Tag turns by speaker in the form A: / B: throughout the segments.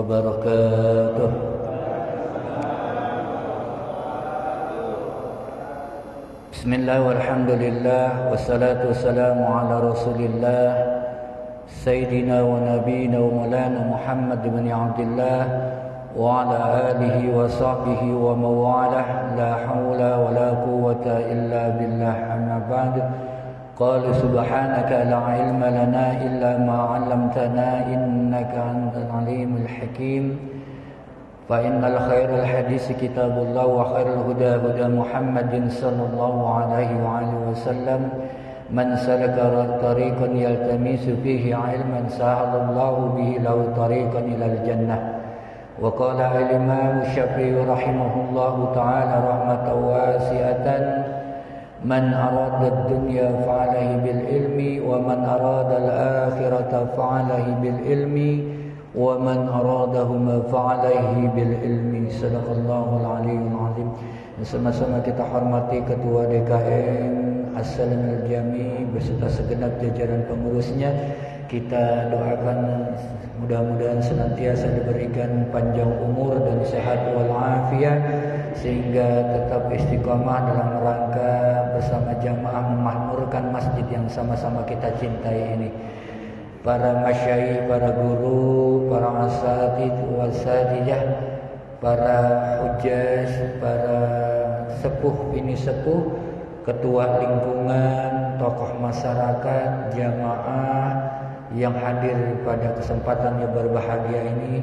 A: wabarakatuh. Bismillah walhamdulillah wassalatu wassalamu ala rasulillah Sayyidina wa nabiyina wa maulana Muhammad bin Abdullah wa ala alihi wa sahbihi wa mawalah. La hawla wa la quwwata illa billah, amma ba'd. Qala subhanaka la ilma lana illa ma 'allamtana innaka antal alimul hakim. Fa innal khairal hadisi kitabullah wa khairal huda huda Muhammadin sallallahu alaihi wa alihi wasallam. Man salaka tariqan yaltamisu fihi 'ilman sahalallahu bihi lahu tariqan ilal jannah. Wa qala al-imam Syafi'i rahimahullahu ta'ala rahmatan wasi'atan. Man arada ad-dunya fa'alaihi bil ilmi wa man arada al-akhirata fa'alaihi bil ilmi wa man aradahuma fa'alaihi bil ilmi. Sadaqallahul aliyyul azim. Sama-sama kita hormati Ketua DKM As-Salam Al-Jami beserta segenap jajaran pengurusnya. Kita doakan mudah-mudahan senantiasa diberikan panjang umur dan sehat walafiat sehingga tetap istiqamah dalam rangka bersama jamaah memakmurkan masjid yang sama-sama kita cintai ini. Para masyayikh, para guru, para asatidz wasatijah, para hujjaj, para sepuh ini sepuh, ketua lingkungan, tokoh masyarakat, jamaah yang hadir pada kesempatan yang berbahagia ini,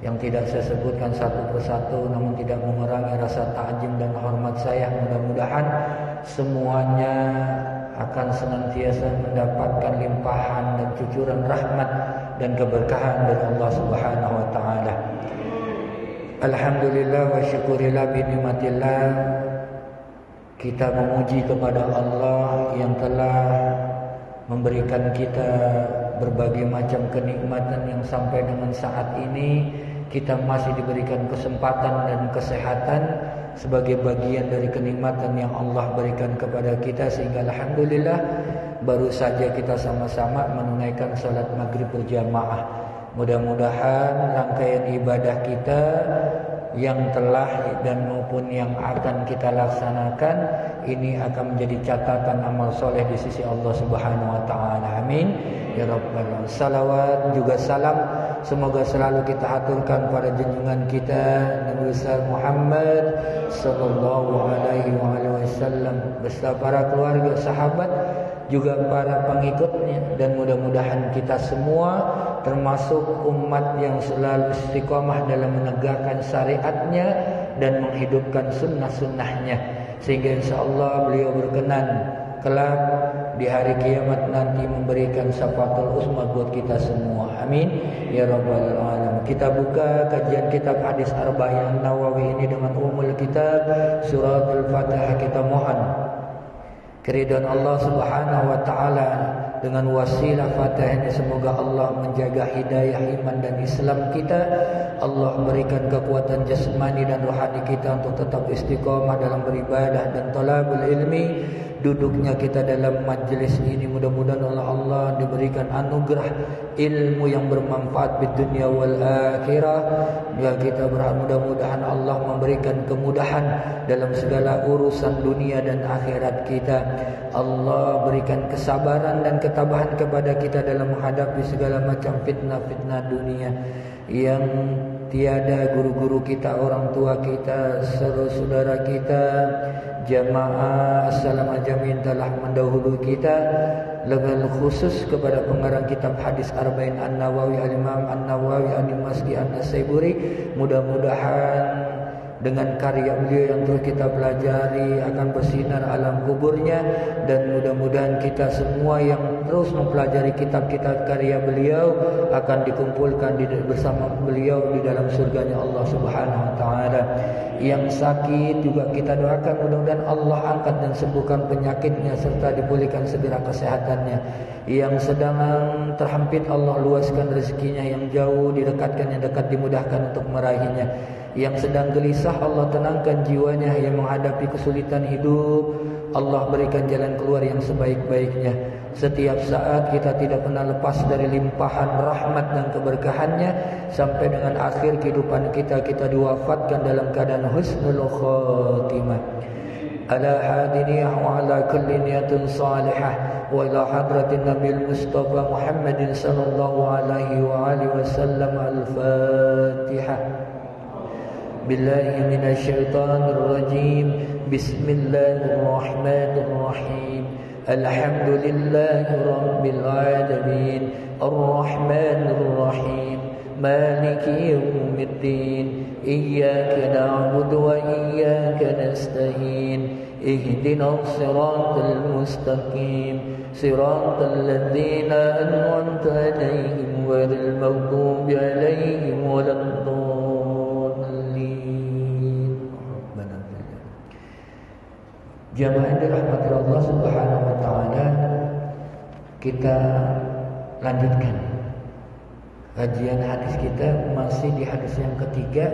A: yang tidak saya sebutkan satu persatu namun tidak mengurangi rasa ta'zim dan hormat saya. Mudah-mudahan semuanya akan senantiasa mendapatkan limpahan dan cucuran rahmat dan keberkahan dari Allah Subhanahu wa taala. Alhamdulillah wa syukurillah bi nikmatillah. Kita memuji kepada Allah yang telah memberikan kita berbagai macam kenikmatan yang sampai dengan saat ini kita masih diberikan kesempatan dan kesehatan sebagai bagian dari kenikmatan yang Allah berikan kepada kita, sehingga alhamdulillah baru saja kita sama-sama menunaikan salat maghrib berjamaah. Mudah-mudahan rangkaian ibadah kita yang telah dan maupun yang akan kita laksanakan ini akan menjadi catatan amal soleh di sisi Allah Subhanahu wa taala. Amin ya rabbal alamin. Salawat juga salam semoga selalu kita haturkan pada junjungan kita Nabi besar Muhammad sallallahu alaihi wasallam beserta para keluarga, sahabat, juga para pengikutnya, dan mudah-mudahan kita semua termasuk umat yang selalu istiqamah dalam menegakkan syariatnya dan menghidupkan sunnah-sunnahnya, sehingga insyaAllah beliau berkenan kelak di hari kiamat nanti memberikan syafaatul uzma buat kita semua. Amin ya rabbal alamin. Kita buka kajian kitab hadis Arba'in Nawawi ini dengan umul kitab surat Al-Fatihah. Kita mohon keridhaan Allah Subhanahu wa taala dengan wasilah Fatihah ini, semoga Allah menjaga hidayah iman dan Islam kita. Allah berikan kekuatan jasmani dan rohani kita untuk tetap istiqamah dalam beribadah dan talabul ilmi. Duduknya kita dalam majlis ini mudah-mudahan oleh Allah diberikan anugerah ilmu yang bermanfaat di dunia wal akhirah. Ya, kita berharap mudah-mudahan Allah memberikan kemudahan dalam segala urusan dunia dan akhirat kita. Allah berikan kesabaran dan ketabahan kepada kita dalam menghadapi segala macam fitnah-fitnah dunia yang tiada guru-guru kita, orang tua kita, saudara kita, jamaah As-Salam Al-Jami telah mendahului kita. Lebih khusus kepada pengarang kitab hadis Arba'in An-Nawawi Al-Imam An-Nawawi An-Dimashqi An-Nasaiburi, mudah-mudahan dengan karya beliau yang terus kita pelajari akan bersinar alam kuburnya, dan mudah-mudahan kita semua yang terus mempelajari kitab-kitab karya beliau akan dikumpulkan bersama beliau di dalam surganya Allah Subhanahu wa taala. Yang sakit juga kita doakan mudah-mudahan Allah angkat dan sembuhkan penyakitnya serta dipulihkan segera kesehatannya. Yang sedang terhimpit Allah luaskan rezekinya, yang jauh didekatkan, yang dekat dimudahkan untuk meraihnya. Yang sedang gelisah Allah tenangkan jiwanya, yang menghadapi kesulitan hidup Allah berikan jalan keluar yang sebaik-baiknya. Setiap saat kita tidak pernah lepas dari limpahan rahmat dan keberkahannya, sampai dengan akhir kehidupan kita diwafatkan dalam keadaan husnul khatimah. Ala hadiniyah wa ala kulli niyatin salihah wa ila hadratin Nabil Mustafa Muhammadin sallallahu alaihi wa alihi wasallam. Al-Fatihah. Billahi minasyaitonir rajim. Bismillahirrahmanirrahim. Alhamdulillahi rabbil alamin. Ar-Rahmanir Rahim. Maliki yaumiddin. Iyyaka na'budu wa iyyaka nasta'in. Ihdinas siratal mustaqim. Siratal ladzina an'amta 'alaihim ghairil maghdubi 'alaihim waladdallin. Jamaah dirahmati Allah Subhanahu wa taala, kita lanjutkan kajian hadis kita, masih di hadis yang ketiga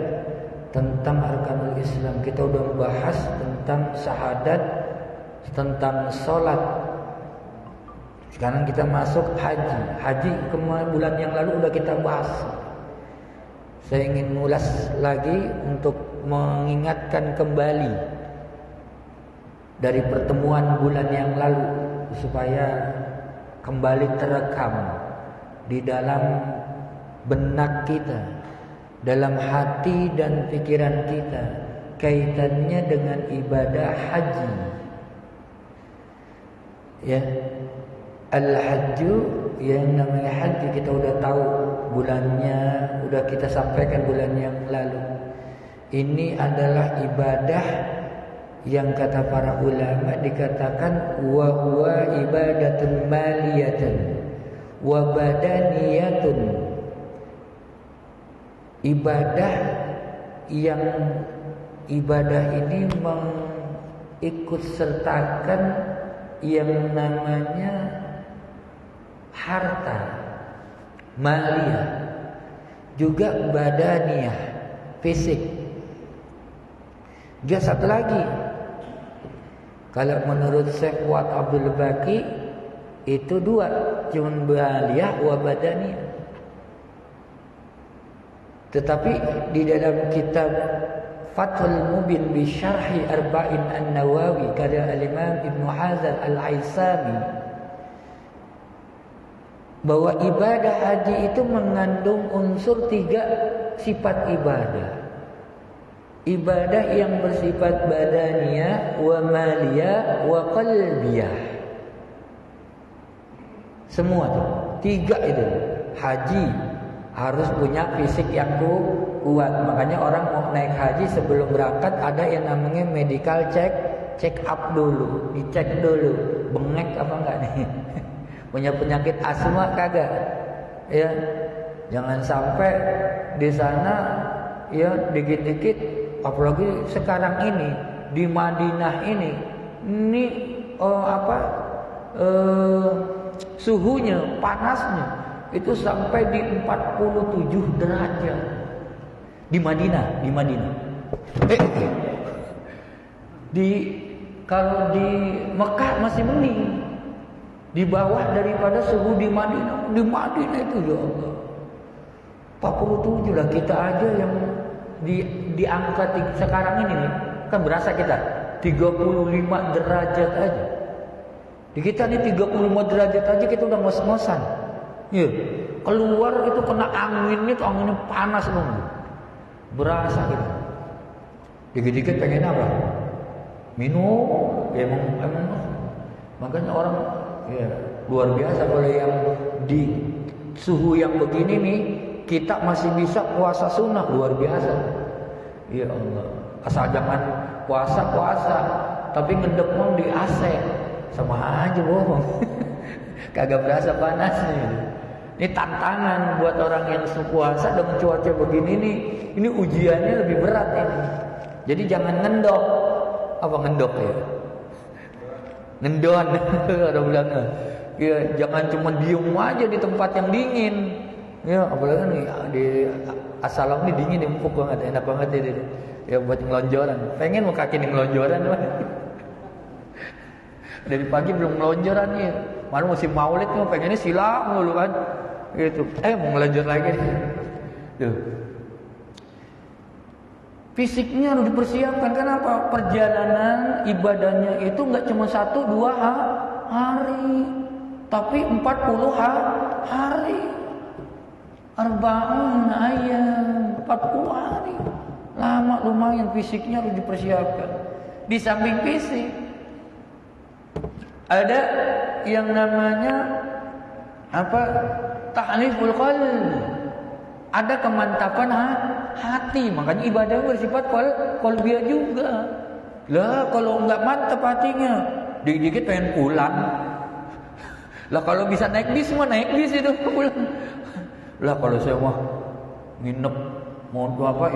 A: tentang arkanul Islam. Kita udah membahas tentang syahadat, tentang sholat. Sekarang kita masuk haji. Haji bulan yang lalu udah kita bahas. Saya ingin ngulas lagi untuk mengingatkan kembali dari pertemuan bulan yang lalu, supaya kembali terekam di dalam benak kita, dalam hati dan pikiran kita, kaitannya dengan ibadah haji. Ya, al-hajju, yang namanya haji kita udah tahu bulannya, udah kita sampaikan bulan yang lalu. Ini adalah ibadah yang kata para ulama dikatakan wa huwa ibadatun maliyatun wa badaniyatun. Ibadah ini mengikut sertakan yang namanya harta, maliyah, juga badaniyah, fisik. Dia satu lagi, kalau menurut Syekh Fuad Abdul Baqi itu dua, cuman maliyah wa badaniyah. Tetapi di dalam kitab Fathul Mubin bi Syarhi Arba'in An-Nawawi karya Al-Imam Ibnu Hazm Al-Aisami, bahwa ibadah haji itu mengandung unsur 3 sifat ibadah. Ibadah yang bersifat badaniyah, wa maliyah, wa qalbiyah. Semua tuh 3 itu. Haji harus punya fisik yang kuat. Makanya orang mau naik haji sebelum berangkat ada yang namanya medical check up dulu, dicek dulu bengek apa enggak nih. Punya penyakit asma kagak? Ya. Jangan sampai di sana ya dikit-dikit, apalagi sekarang ini di Madinah ini suhunya, panasnya itu sampai di 47 derajat di Madinah. Kalau di Mekah masih mending, di bawah daripada suhu di Madinah. Di Madinah itu ya Allah 47 lah. Kita aja yang di angka sekarang ini nih, kan berasa kita 35 derajat aja. Di kita nih 35 derajat aja kita udah ngos-ngosan. Ya, keluar itu kena angin, itu anginnya panas banget. Berasa gitu. Dikit-dikit pengen apa? Minum. Ya emang. Makanya orang ya luar biasa kalau yang di suhu yang begini nih kita masih bisa puasa sunnah, luar biasa. Ya Allah. Asal jangan puasa, tapi ngedepong di AC. Sama aja bohong. Kagak berasa panasnya. Ini tantangan buat orang yang puasa dengan cuaca begini nih. Ini ujiannya lebih berat ini. Jadi jangan ngendok. Apa ngendok ya? Ngendon. Ada bilangnya. Ya jangan cuma diem aja di tempat yang dingin. Ya apalagi nih di Asalam nih dingin, empuk banget, enak banget ini. Ya buat ngelonjoran. Pengen mau kaki nih ngelonjoran. Dari pagi belum ngelonjoran nih. Malu musim Maulid tuh pengennya silang dulu kan. Gitu. Mau lanjut lagi nih. Tuh. Fisiknya harus dipersiapkan. Kenapa? Perjalanan ibadahnya itu nggak cuma 1-2 hari, tapi 40 hari. Arba'un ayam, 40 hari. Lama lumayan, fisiknya harus dipersiapkan. Di samping fisik ada yang namanya ta'liful qalb. Ada kemantapan hati, makanya ibadah bersifat qalbiyah juga. Lah kalau enggak mantap hatinya, dikit-dikit pengen pulang. Lah kalau bisa naik bis mah naik bis itu pulang. Lah kalau saya mah nginep mau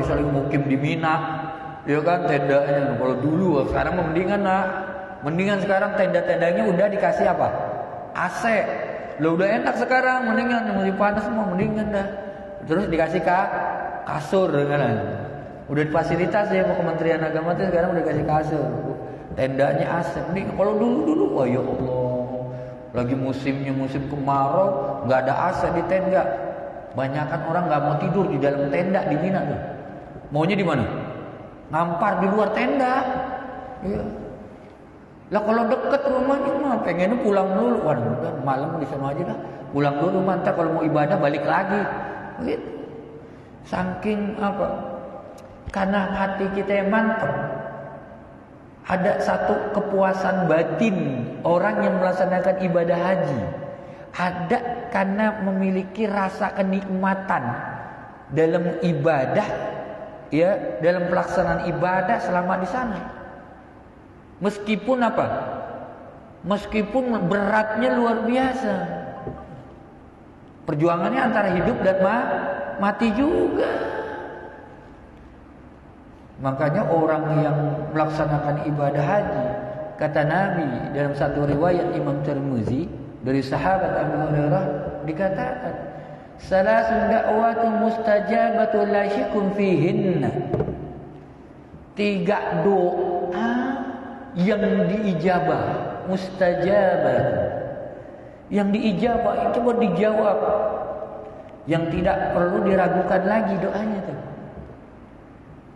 A: saling mukim di Mina, ya kan tendanya. Kalau dulu sekarang mendingan sekarang tenda-tendanya udah dikasih apa? AC. Lah udah enak sekarang, mendingan musim panas mah mendingan dah. Terus dikasih kasur kan. Udah fasilitas ya Kementerian Agama tuh sekarang udah kasih kasur. Tendanya AC. Kalau dulu wah ya Allah. Lagi musim kemarau, enggak ada AC di tenda. Banyakan orang enggak mau tidur di dalam tenda di Mina tuh. Maunya di mana? Ngampar di luar tenda. Iya. Lah kalau deket rumahnya mah pengennya pulang dulu. Waduh, malam di sana aja dah. Pulang dulu mantap, kalau mau ibadah balik lagi. Begitu. Saking karena hati kita yang mantap. Ada satu kepuasan batin orang yang melaksanakan ibadah haji. Ada karena memiliki rasa kenikmatan dalam ibadah, ya, dalam pelaksanaan ibadah selama di sana. Meskipun beratnya luar biasa. Perjuangannya antara hidup dan mati juga. Makanya orang yang melaksanakan ibadah haji, kata Nabi dalam satu riwayat Imam Tirmizi dari sahabat Abu Hurairah dikatakan, salasun da'watun mustajabatun la syikun fihinna. 3 doa yang diijabah, mustajabat. Yang diijabah itu coba dijawab, yang tidak perlu diragukan lagi doanya tuh.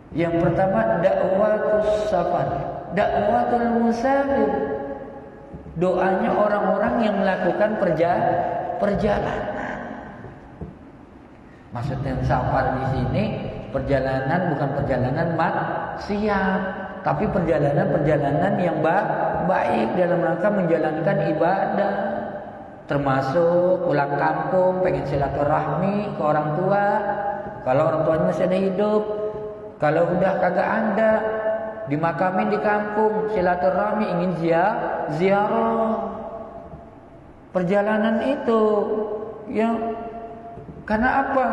A: Yang pertama da'watus safar, da'watul musafir. Doanya orang-orang yang melakukan perjalanan. Maksudnya safar di sini perjalanan bukan perjalanan maksiat, tapi perjalanan yang baik dalam rangka menjalankan ibadah. Termasuk pulang kampung, pengen silaturahmi ke orang tua. Kalau orang tuanya masih ada hidup, kalau udah kagak ada, dimakamin di kampung, silaturahmi, ingin ziarah. Perjalanan itu, ya, karena apa?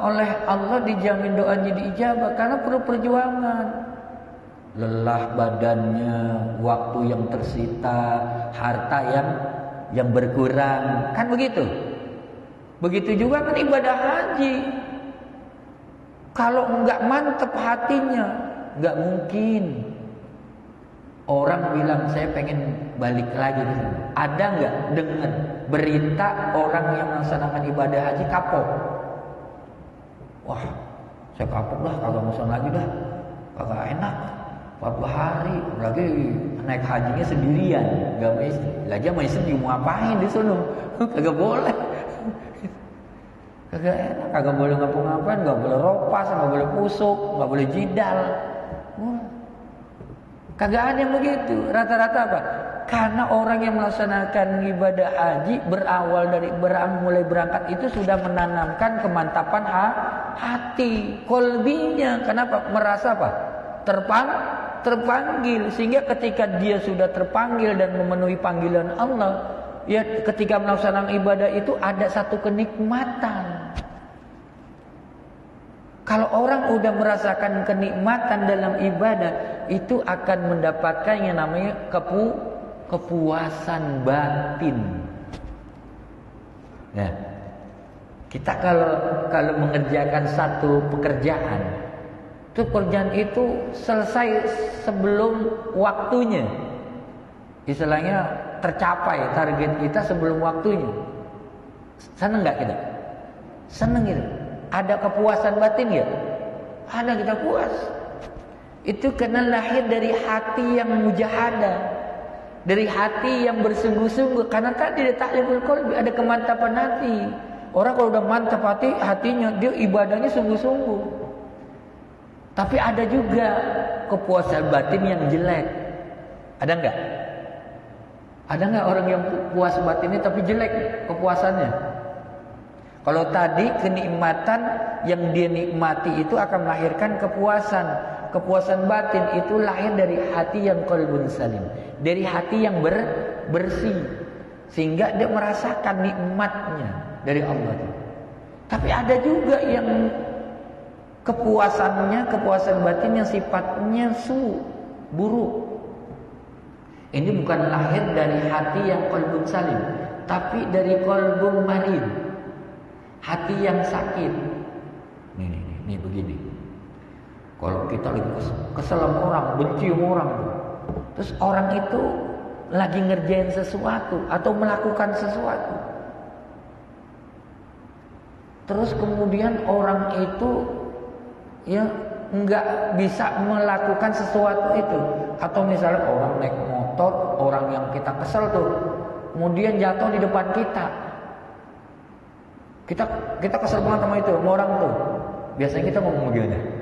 A: Oleh Allah dijamin doanya diijabah, karena perlu perjuangan. Lelah badannya, waktu yang tersita, harta yang berkurang, kan begitu. Begitu juga kan ibadah haji. Kalau enggak mantep hatinya, enggak mungkin. Orang bilang saya pengen balik lagi. Ada enggak dengar berita orang yang melaksanakan ibadah haji kapok? Wah, saya kapok dah, kagak mau lagi dah, kagak enak. 40 hari lagi naik hajinya sendirian, enggak mau istri. Lagi sama istri mau ngapain di sono? Kagak boleh. Kagak enak, kagak boleh ngapa-ngapain, enggak boleh ropas, enggak boleh pusuk, enggak boleh jidal. Kagak ada yang begitu. Rata-rata apa? Karena orang yang melaksanakan ibadah haji mulai berangkat itu sudah menanamkan kemantapan hati, kolbinya. Kenapa? Merasa apa? Terpanggil, sehingga ketika dia sudah terpanggil dan memenuhi panggilan Allah, ya, ketika melaksanakan ibadah itu ada satu kenikmatan. Kalau orang udah merasakan kenikmatan dalam ibadah, itu akan mendapatkan yang namanya kepuasan batin. Ya, kita kalau mengerjakan satu pekerjaan, itu pekerjaan itu selesai sebelum waktunya. Istilahnya tercapai target kita sebelum waktunya. Seneng nggak kita? Seneng gitu. Ada kepuasan batin ya? Ada, kita puas. Itu karena lahir dari hati yang mujahadah, dari hati yang bersungguh-sungguh. Karena tadi ada ta'limul qalbi, ada kemantapan hati. Orang kalau udah mantap hatinya, dia ibadahnya sungguh-sungguh. Tapi ada juga kepuasan batin yang jelek. Ada enggak? Ada enggak orang yang puas batinnya tapi jelek kepuasannya? Kalau tadi kenikmatan yang dia nikmati itu akan melahirkan kepuasan. Kepuasan batin itu lahir dari hati yang qalbun salim, dari hati yang bersih, sehingga dia merasakan nikmatnya dari Allah. Tapi ada juga yang kepuasan batin yang sifatnya buruk. Ini bukan lahir dari hati yang qalbun salim, tapi dari qalbun marid, hati yang sakit. Nih begini. Kalau kita lagi kesel sama orang, benci sama orang, terus orang itu lagi ngerjain sesuatu atau melakukan sesuatu, terus kemudian orang itu ya nggak bisa melakukan sesuatu itu, atau misalnya orang naik motor, orang yang kita kesel tuh, kemudian jatuh di depan kita kesel banget sama itu, sama orang tuh, biasanya kita ngomong begini,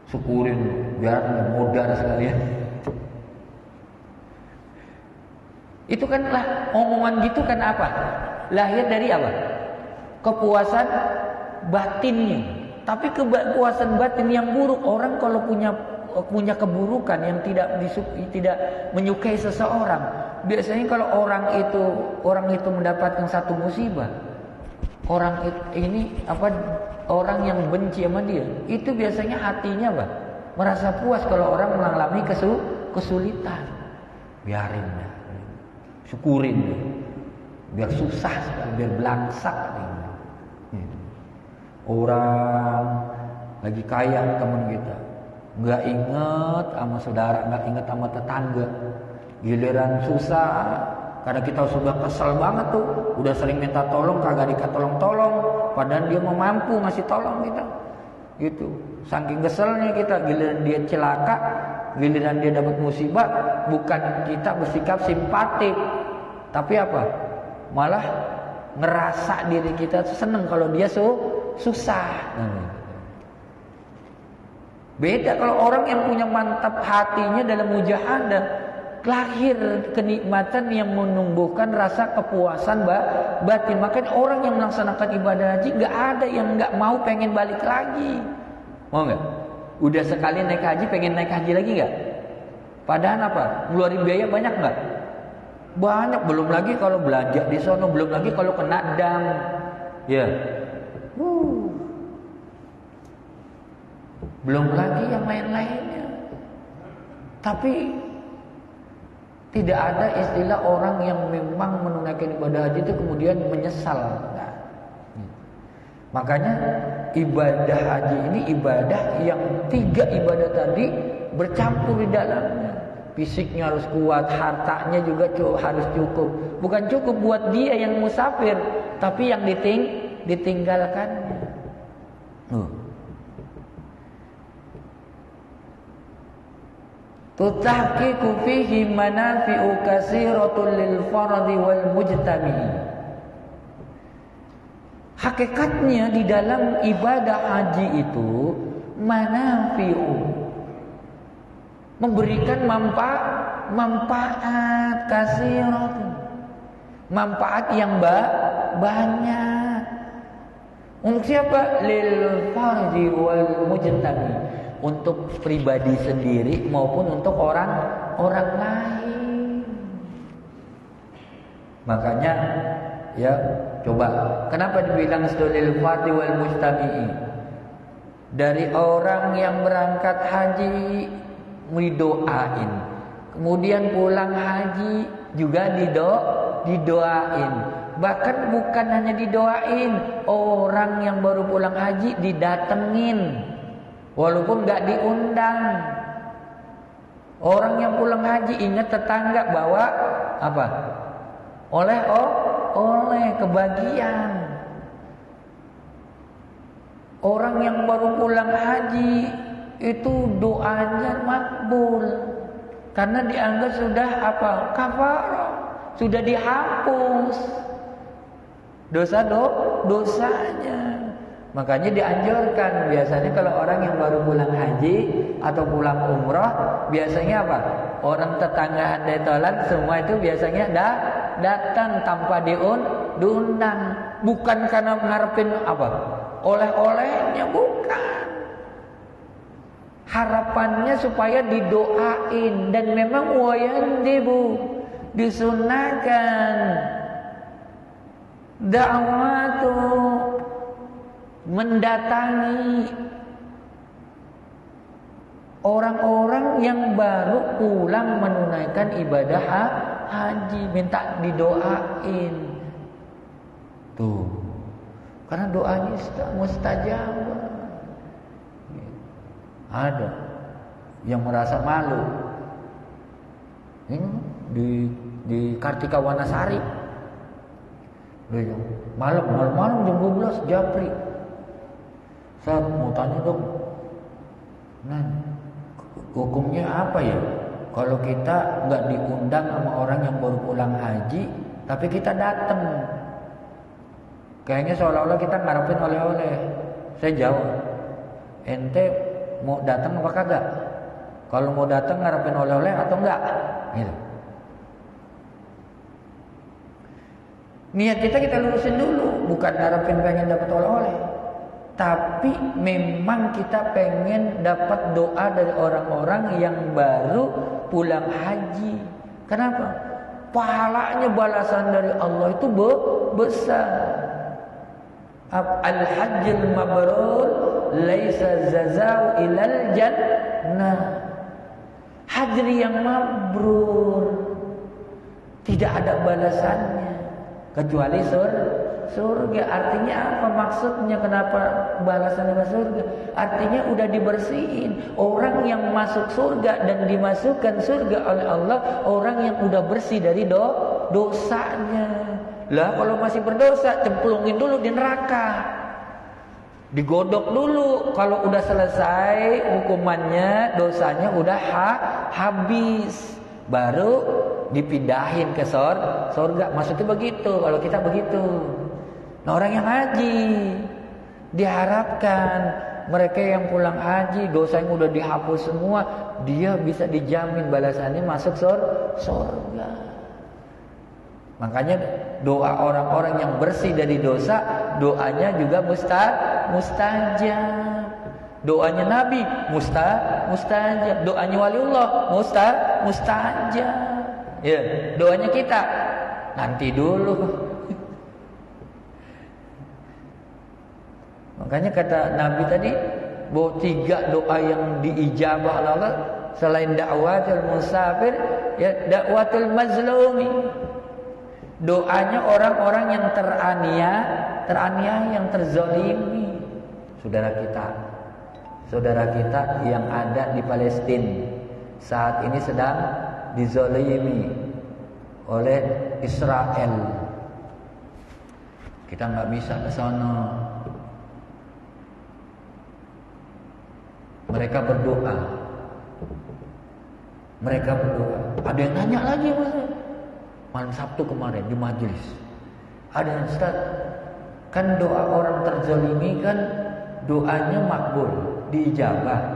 A: syukurin biar modar sekalian. Itu kan lah, omongan gitu kan apa? Lahir dari apa? Kepuasan batinnya. Tapi kepuasan batin yang buruk, orang kalau punya keburukan yang tidak menyukai seseorang, biasanya kalau orang itu mendapatkan satu musibah, orang yang benci sama dia, itu biasanya hatinya merasa puas kalau orang mengalami kesulitan. Biarin dah, syukurin dah. Biar susah sekali, biar belangsak. Orang lagi kaya teman kita, nggak inget sama saudara, nggak inget sama tetangga. Giliran susah, karena kita sudah kesel banget tuh, udah sering minta tolong kagak dikatolong-tolong, padahal dia mau mampu ngasih tolong kita. Gitu. Saking keselnya kita, giliran dia celaka, giliran dia dapat musibah, bukan kita bersikap simpatik, tapi apa? Malah ngerasa diri kita seneng kalau dia susah. Beda kalau orang yang punya mantap hatinya dalam mujahadah, lahir kenikmatan yang menumbuhkan rasa kepuasan batin. Makanya orang yang melaksanakan ibadah haji nggak ada yang nggak mau pengen balik lagi. Mau nggak? Udah sekali naik haji pengen naik haji lagi nggak? Padahal apa? Ngeluarin biaya banyak nggak? Banyak. Belum lagi kalau belanja di sono, belum lagi kalau kena dam. Ya. Belum lagi yang lain-lainnya. Tapi tidak ada istilah orang yang memang menunaikan ibadah haji itu kemudian menyesal. Nah, makanya ibadah haji ini ibadah yang 3 ibadah tadi bercampur di dalamnya. Fisiknya harus kuat, hartanya juga harus cukup. Bukan cukup buat dia yang musafir, tapi yang ditinggalkannya. Tutahqiqu fihi manafi'u katsiratun lil fardi wal mujtami. Hakikatnya di dalam ibadah haji itu manafi'u, memberikan manfaat katsiratun, manfaat yang banyak. Untuk siapa? Lil fardi wal mujtami, untuk pribadi sendiri maupun untuk orang lain. Makanya ya coba, kenapa dibilang lil fardi wal mujtami? Dari orang yang berangkat haji didoain, kemudian pulang haji juga didoain. Bahkan bukan hanya didoain, orang yang baru pulang haji didatengin walaupun gak diundang. Orang yang pulang haji ingat tetangga bawa apa? Oleh kebagian. Orang yang baru pulang haji itu doanya makbul karena dianggap sudah apa? Kafarah, sudah dihapus dosanya. Makanya dianjurkan biasanya kalau orang yang baru pulang haji atau pulang umrah, biasanya apa? Orang tetangga andai tolan semua itu biasanya datang tanpa diundang, bukan karena ngarepin apa? Oleh-olehnya, bukan. Harapannya supaya didoain, dan memang wajibu disunahkan da'watu mendatangi orang-orang yang baru pulang menunaikan ibadah haji, minta didoain. Tuh, karena doanya mustajab. Ada yang merasa malu. Ini di Kartika Wanasari. Malam jam 12 Japri. Saya mau tanya dong, nah hukumnya apa ya kalau kita nggak diundang sama orang yang baru pulang haji, tapi kita datang? Kayaknya seolah-olah kita ngarepin oleh-oleh. Saya jawab, ente mau datang apa kagak? Kalau mau datang ngarepin oleh-oleh atau enggak? Gitu. Niat kita lurusin dulu, bukan ngarepin pengen dapat oleh-oleh. Tapi memang kita pengen dapat doa dari orang-orang yang baru pulang haji. Kenapa? Pahalanya balasan dari Allah itu besar. Al-hajjul mabrur laisa jazau ilal jannah. Haji yang mabrur tidak ada balasannya kecuali surga. Artinya apa maksudnya? Kenapa balasannya surga? Artinya udah dibersihin. Orang yang masuk surga dan dimasukkan surga oleh Allah, orang yang udah bersih dari dosanya. Lah kalau masih berdosa, cemplungin dulu di neraka, digodok dulu. Kalau udah selesai hukumannya, dosanya udah habis, baru dipindahin ke surga. Maksudnya begitu. Kalau kita begitu. Nah, orang yang haji diharapkan mereka yang pulang haji dosanya udah dihapus semua, dia bisa dijamin balasannya masuk surga. Makanya doa orang-orang yang bersih dari dosa, doanya juga mustajab. Doanya Nabi mustajab, doanya waliullah mustajab. Ya, doanya kita nanti dulu. Makanya kata Nabi tadi, bahwa 3 doa yang diijabah oleh Allah selain dakwatul musafir, ya dakwatul mazlumi. Doanya orang-orang yang teraniaya, yang terzalimi. Saudara kita yang ada di Palestina saat ini sedang dizalimi oleh Israel. Kita nggak bisa ke sana. Mereka berdoa. Ada yang nanya lagi, Mas. Malam Sabtu kemarin di majelis, ada yang Ustaz, kan doa orang terzalimi kan doanya makbul, diijabah.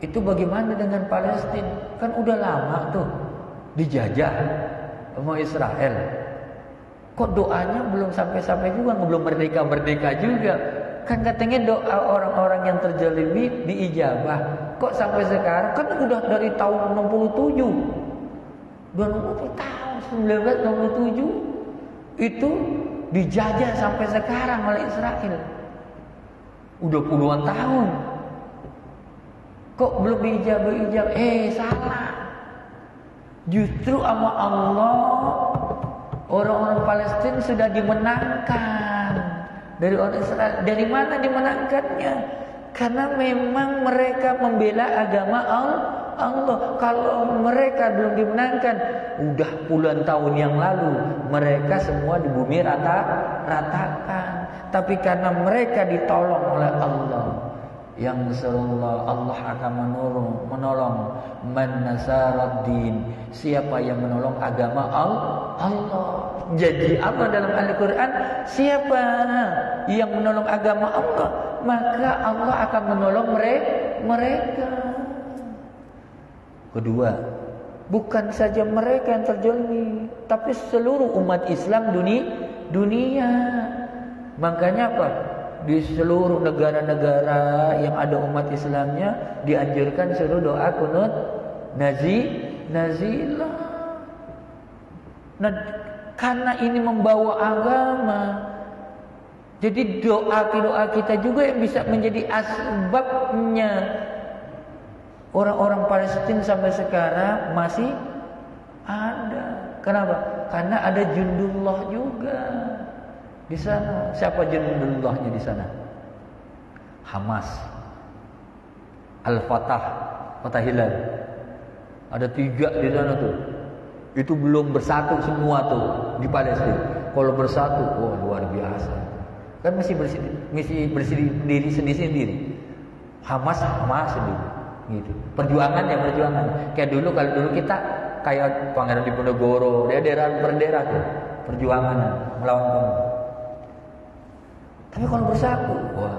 A: Itu bagaimana dengan Palestina? Kan udah lama tuh dijajah sama Israel. Kok doanya belum sampai-sampai juga, belum merdeka-merdeka juga? Kan katanya doa orang-orang yang terzalimi diijabah. Kok sampai sekarang? Kan udah dari tahun 67. 1967 itu dijajah sampai sekarang oleh Israel. Udah puluhan tahun. Kok belum diijabah? Salah. Justru sama Allah orang-orang Palestina sudah dimenangkan dari orang Israel. Dari mana dimenangkannya? Karena memang mereka membela agama Allah. Kalau mereka belum dimenangkan, udah puluhan tahun yang lalu mereka semua di bumi ratakan. Tapi karena mereka ditolong oleh Allah, yang Rasulullah, Allah akan menolong man nasaraddin, siapa yang menolong agama Allah. Jadi apa dalam Al-Quran? Siapa yang menolong agama Allah, maka Allah akan menolong mereka. Kedua, bukan saja mereka yang terzalimi, tapi seluruh umat Islam dunia. Makanya apa? Di seluruh negara-negara yang ada umat Islamnya dianjurkan suruh doa kunut nazilah. Nah, karena ini membawa agama, jadi doa kita juga yang bisa menjadi asbabnya orang-orang Palestina sampai sekarang masih ada. Kenapa? Karena ada jundullah juga di sana. Siapa jundullahnya di sana? Hamas, Al-Fatah, Fatah Hilal. Ada 3 di sana tuh. Itu belum bersatu semua tuh di Palestina. Kalau bersatu, wah luar biasa. Kan mesti berdiri sendiri-sendiri. Hamas sendiri. Gitu. Perjuangan. Kayak dulu, kalau dulu kita kayak Pangeran Diponegoro, daerah per daerah tuh perjuangan melawan komunis. Tapi kalau bersatu, wah.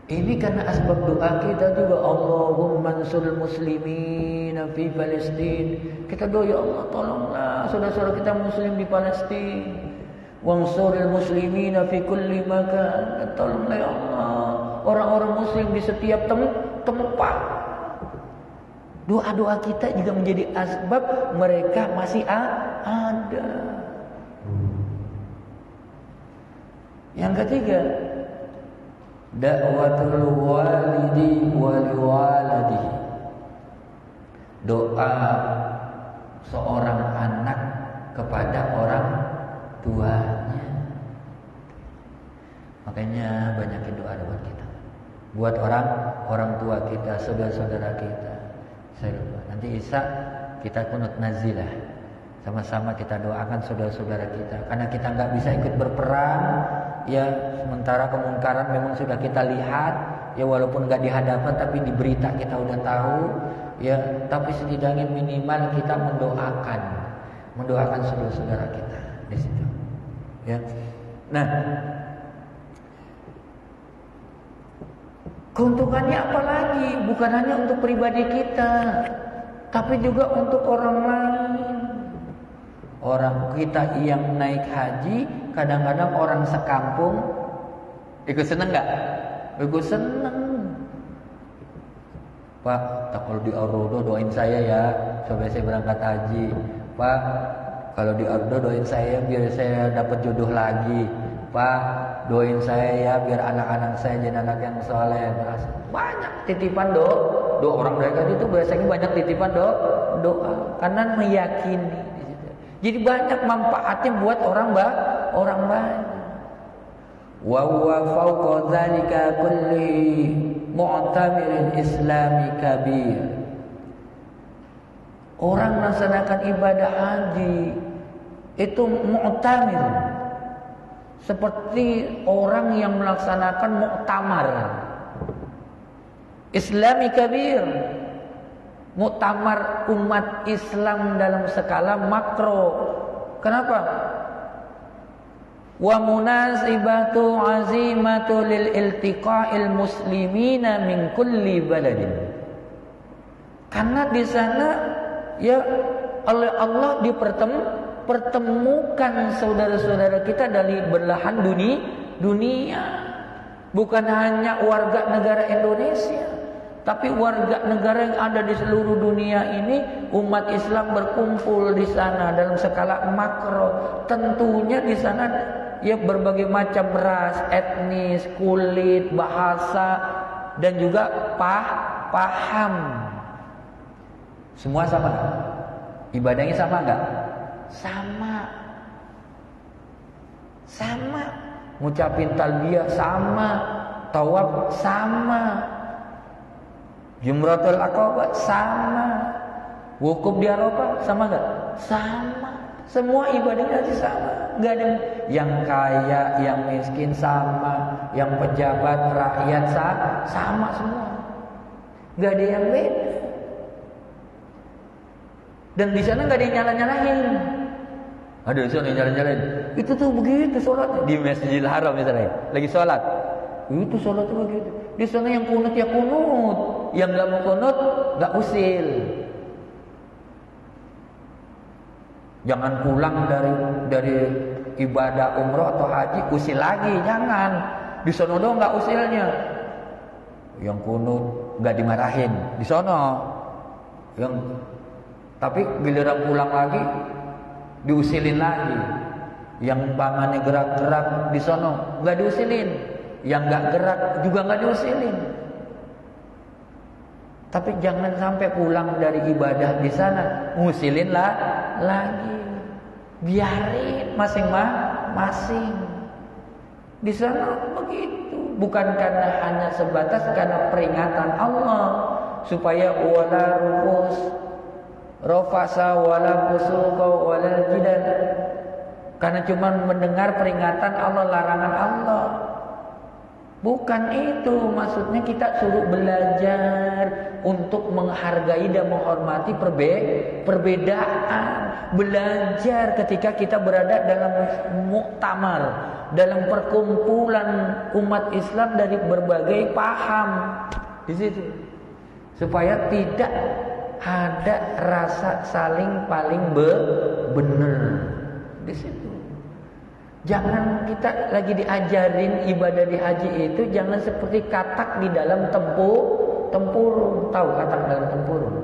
A: Ini karena asbab doa kita juga. Allahumma ansuril muslimin fi Palestin. Kita doa, ya Allah tolonglah saudara-saudara kita muslim di Palestina. Wansuril muslimin fi kulli makan. Tolonglah ya Allah orang-orang muslim di setiap tempat. Doa-doa kita juga menjadi asbab mereka masih ada. Yang ketiga, da'watul walidi wali waladihi. Doa seorang anak kepada orang tuanya. Makanya banyakin doa buat kita, buat orang tua kita, saudara-saudara kita. Nanti Isya kita kunut nazilah, sama-sama kita doakan saudara-saudara kita. Karena kita nggak bisa ikut berperang, ya sementara kemungkaran memang sudah kita lihat, ya walaupun nggak di hadapan tapi di berita kita udah tahu, ya tapi setidaknya minimal kita mendoakan saudara-saudara kita di situ. Ya, nah keuntungannya apa lagi? Bukan hanya untuk pribadi kita, tapi juga untuk orang lain. Orang kita yang naik haji, kadang-kadang orang sekampung ikut seneng nggak? Ikut seneng. Pak, kalau di Arrodo doain saya ya, supaya saya berangkat haji. Pak, kalau di Arrodo doain saya biar saya dapat jodoh lagi. Pak, doain saya ya biar anak-anak saya jadi anak yang soleh. Banyak titipan doa orang mereka itu biasanya banyak titipan doa karena meyakini. Jadi banyak manfaatnya buat orang banyak. Wa huwa fawqa dzalika kulli mu'tamirin islami kabir. Orang melaksanakan ibadah haji itu mu'tamir, seperti orang yang melaksanakan muktamar. Islami kabir, muktamar umat Islam dalam skala makro. Kenapa? Wa munasibatu azimatu lil iltiqa'il muslimina min kulli baladin. Karena di sana ya oleh Allah dipertemukan saudara-saudara kita dari belahan dunia. Bukan hanya warga negara Indonesia, tapi warga negara yang ada di seluruh dunia ini, umat Islam berkumpul di sana dalam skala makro. Tentunya di sana ya berbagai macam ras, etnis, kulit, bahasa, dan juga paham. Semua sama gak? Ibadahnya sama gak? Sama. Ngucapin talbiyah sama, tawaf sama. Jumratul Aqabah sama. Wukuf di Arafah sama enggak? Sama. Semua ibadah haji sama. Enggak ada yang kaya, yang miskin sama, yang pejabat, rakyat sama semua. Enggak ada yang beda. Dan di sana enggak ada yang nyala-nyalain. Ada di sana yang nyala-nyalain. Itu tuh begitu sholat di Masjidil Haram misalnya, lagi sholat. Itu sholat tuh begitu. Di sana yang kunut ya kunut, yang enggak mau kunut enggak usil. Jangan pulang dari ibadah umroh atau haji usil lagi, jangan. Di sono doang enggak usilnya. Yang kunut enggak dimarahin di sono. Tapi giliran pulang lagi diusilin lagi. Yang tangannya gerak-gerak di sono enggak diusilin. Yang enggak gerak juga enggak diusilin. Tapi jangan sampai pulang dari ibadah di sana ngusilin lagi. Biarin masing-masing. Di sana begitu. Bukan karena hanya sebatas karena peringatan Allah supaya wala rufus rafasa wala fusuqa wala jidal. Karena cuma mendengar peringatan Allah, larangan Allah. Bukan itu maksudnya, kita suruh belajar untuk menghargai dan menghormati perbedaan. Belajar ketika kita berada dalam muktamar, dalam perkumpulan umat Islam dari berbagai paham di situ. Supaya tidak ada rasa saling paling benar di situ. Jangan kita lagi diajarin ibadah di haji itu jangan seperti katak di dalam tempurung. Tahu katak dalam tempurung?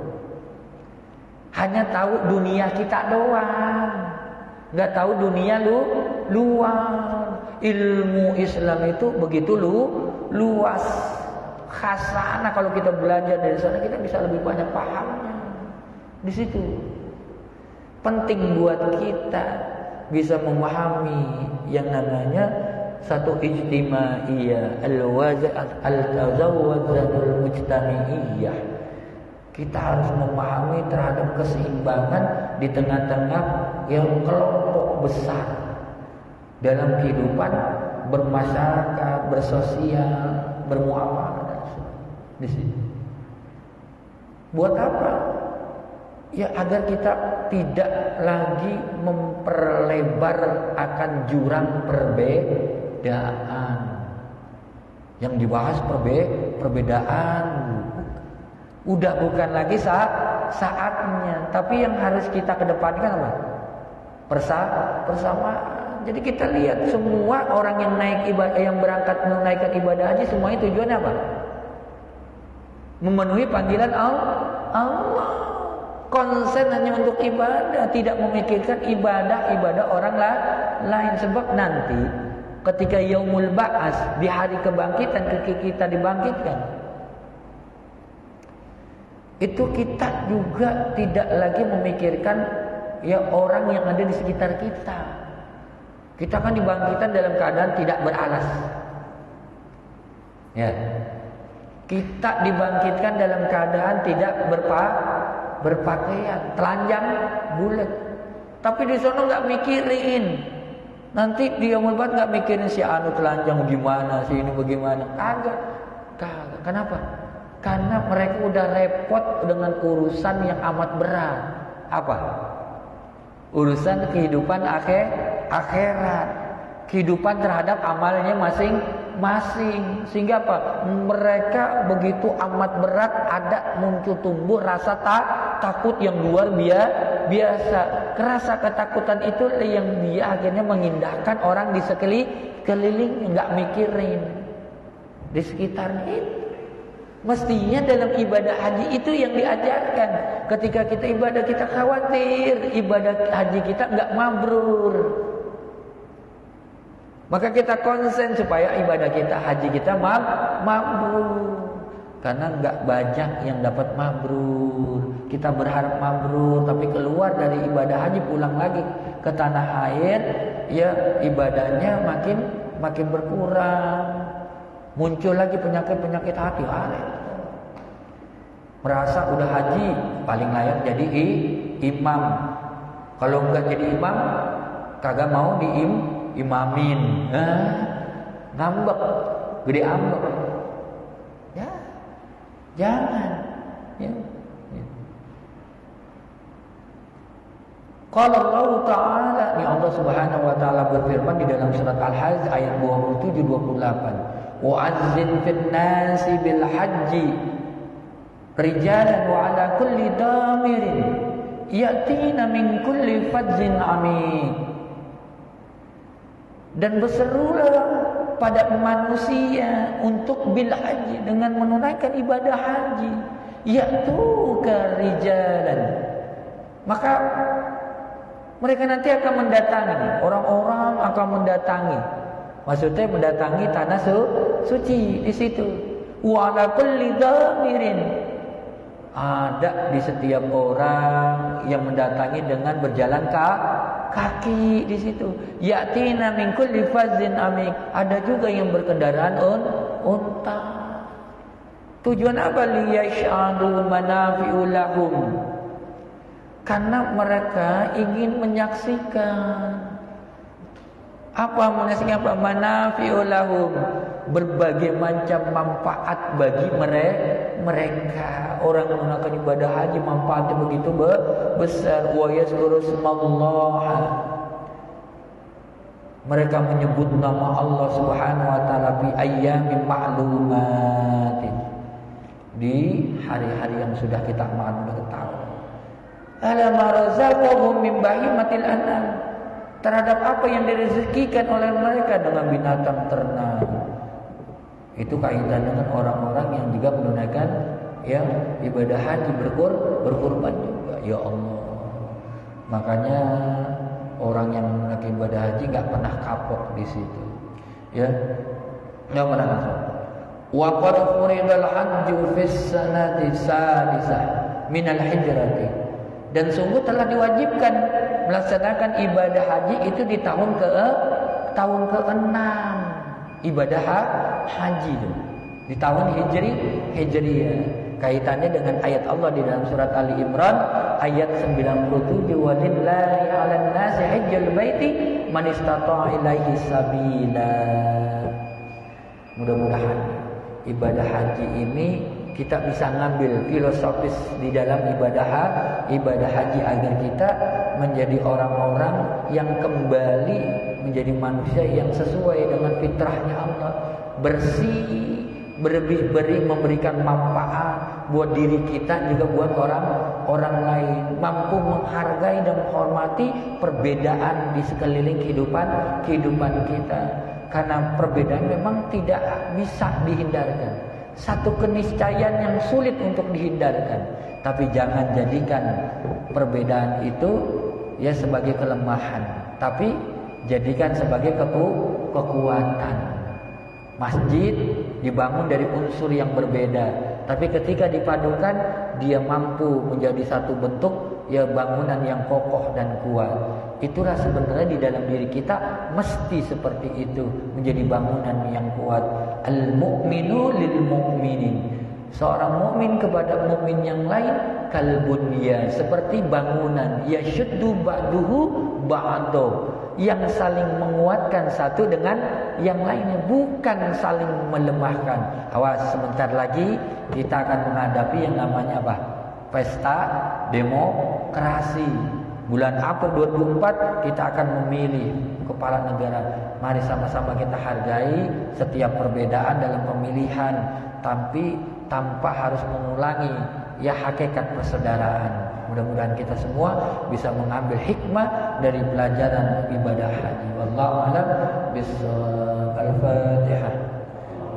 A: Hanya tahu dunia kita doang, nggak tahu dunia luar. Ilmu Islam itu begitu luas. Khasana kalau kita belajar dari sana kita bisa lebih banyak pahamnya. Di situ penting buat kita bisa memahami yang namanya satu ijtimaiyah al-tazawwuzatul mujtamiiyah. Kita harus memahami terhadap keseimbangan di tengah-tengah yang kelompok besar dalam kehidupan bermasyarakat, bersosial, bermuamalah di sini. Buat apa? Ya agar kita tidak lagi memperlebar akan jurang perbedaan. Yang dibahas perbedaan. Udah bukan lagi saatnya. Tapi yang harus kita kedepankan apa? Persamaan. Jadi kita lihat semua orang yang naik ibadah, yang berangkat menaikkan ibadah haji, semuanya tujuannya apa? Memenuhi panggilan Allah. Konsen hanya untuk ibadah, tidak memikirkan ibadah orang lain. Sebab nanti ketika yaumul ba'as, di hari kebangkitan, ketika kita dibangkitkan, itu kita juga tidak lagi memikirkan ya orang yang ada di sekitar kita. Kita kan dibangkitkan dalam keadaan tidak beralas. Ya. Kita dibangkitkan dalam keadaan tidak berpakaian, telanjang, bulat. Tapi di sana nggak mikirin. Nanti dia membuat nggak mikirin si anu telanjang gimana, si ini bagaimana. Kagak. Kenapa? Karena mereka udah repot dengan urusan yang amat berat. Apa? Urusan kehidupan akhirat. Kehidupan terhadap amalnya masing-masing. Sehingga apa? Mereka begitu amat berat, ada muncul tumbuh rasa takut yang luar biasa. Rasa ketakutan itu yang dia akhirnya mengindahkan orang di sekeliling, nggak mikirin di sekitarnya itu. Mestinya dalam ibadah haji itu yang diajarkan. Ketika kita ibadah, kita khawatir ibadah haji kita nggak mabrur. Maka kita konsen supaya ibadah kita, haji kita mabrur. Karena enggak banyak yang dapat mabrur. Kita berharap mabrur, tapi keluar dari ibadah haji pulang lagi ke tanah air, ya ibadahnya makin berkurang. Muncul lagi penyakit hati. merasa udah haji paling layak jadi imam. Kalau enggak jadi imam, kagak mau imamin. Ngambek, gede ambek. Ya, jangan. Ya. Qala Allah Ta'ala, ini Allah Subhanahu wa taala berfirman di dalam surat Al-Hajj ayat 27 28. Wa'azzin fin nasi bil hajji rijalan wa ala kulli damirin yatina min kulli fadzin amik. Dan berserulah pada manusia untuk bil haji, dengan menunaikan ibadah haji, ya'tuka rijalan. Maka mereka nanti akan mendatangi, orang-orang akan mendatangi. Maksudnya mendatangi tanah suci di situ. Wa ala kulli damirin, ada di setiap orang yang mendatangi dengan berjalan kaki di situ. Yatina min kulli fazin amik, ada juga yang berkendaraan unta. Tujuan apa? Liyash'adu manafi'u lahum, karena mereka ingin menyaksikan menyaksikan manafi'u lahum, berbagai macam manfaat bagi mereka. Orang yang melakukan ibadah haji manfaatnya begitu besar. Wa yazkuru smallah, mereka menyebut nama Allah Subhanahu wa taala fi ayyamin ma'lumatin, di hari-hari yang sudah kita ketahui. Ala ma razaqahum min bahimatil an'am, terhadap apa yang direzekikan oleh mereka dengan binatang ternak. Itu kaitan dengan orang-orang yang juga menunaikan ya ibadah haji, berkurban juga. Ya Allah, makanya orang yang menunaikan ibadah haji nggak pernah kapok di situ, ya, nggak pernah kapok. Wa qad furidal hajju fis sanati salisah minal hijrati, dan sungguh telah diwajibkan melaksanakan ibadah haji itu di tahun ke-6. Ibadah haji itu di tahun Hijriyah. Kaitannya dengan ayat Allah di dalam surat Ali Imran ayat 97, walillahi 'alan nasi hajjul baiti man istata'a ilaihi sabila. Mudah-mudahan ibadah haji ini kita bisa ngambil filosofis di dalam ibadah haji, agar kita menjadi orang-orang yang kembali menjadi manusia yang sesuai dengan fitrahnya Allah, bersih, beri memberikan manfaat buat diri kita juga buat orang lain, mampu menghargai dan menghormati perbedaan di sekeliling kehidupan kita, karena perbedaan memang tidak bisa dihindarkan. Satu keniscayaan yang sulit untuk dihindarkan, tapi jangan jadikan perbedaan itu ya sebagai kelemahan, tapi jadikan sebagai kekuatan. Masjid dibangun dari unsur yang berbeda, tapi ketika dipadukan dia mampu menjadi satu bentuk ya bangunan yang kokoh dan kuat. Itulah sebenarnya di dalam diri kita mesti seperti itu, menjadi bangunan yang kuat. Al-mu'minu lil mu'minin, seorang mukmin kepada mukmin yang lain kalbunyan, seperti bangunan, yashuddu ba'duhu ba'du, yang saling menguatkan satu dengan yang lainnya, bukan saling melemahkan. Awas, sebentar lagi kita akan menghadapi yang namanya apa? Pesta demokrasi. Bulan April 2024 kita akan memilih kepala negara. Mari sama-sama kita hargai setiap perbedaan dalam pemilihan, tapi tanpa harus mengulangi ya hakikat persaudaraan. Mudah-mudahan kita semua bisa mengambil hikmah dari pelajaran ibadah haji. Wallahu a'lam bishawab. Al-Fatihah.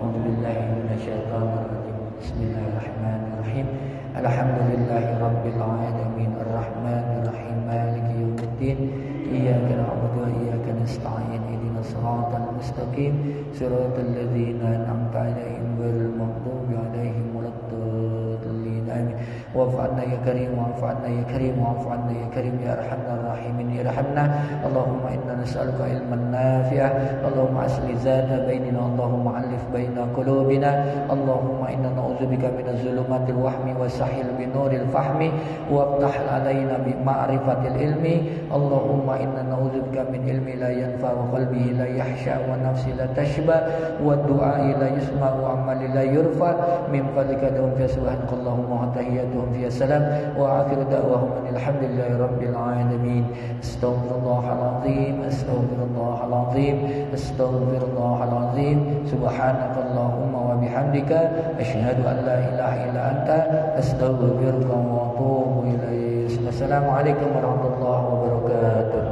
A: A'udzubillahi minasyaitonir rajim. Bismillahirrahmanirrahim. Alhamdulillahirabbil alamin arrahmanir rahim maliki yaumiddin iyyaka na'budu wa iyyaka nasta'in ihdinas siratal mustaqim siratal ladzina an'amta 'alaihim ghairil maghdubi 'alaihim waladdallin amin. wa'fu 'anna ya karim, wa'fu 'anna ya karim, wa'fu 'anna ya karim ya arhamar rahimin irhamna. Allahumma inna nas'aluka ilman nafi'ah, Allahumma asli zata bainina, Allahumma alif baina qulubina, Allahumma inna na'udzubika minaz zulumatil wahmi wa sahil binuril fahmi waftah alaina bi ma'rifatil ilmi. Allahumma inna na'udzubika min ilmi la yanfa wa qalbi la yahsha wa nafsi la tashba wa du'a la yusma wa amali la yurfa min fadlika da'um fi subhanakallahumma wa tahiyyatuhum fi salam wa akhiru da'wahum alhamdulillahi rabbil alamin. Astaghfirullahal azim, astaghfirullahal azim, astaghfirullahal azim. Subhanakallahumma wa bihamdika asyhadu an la ilaha illa anta astaghfiruka wa atubu ilaik. Wassalamualaikum warahmatullahi wabarakatuh.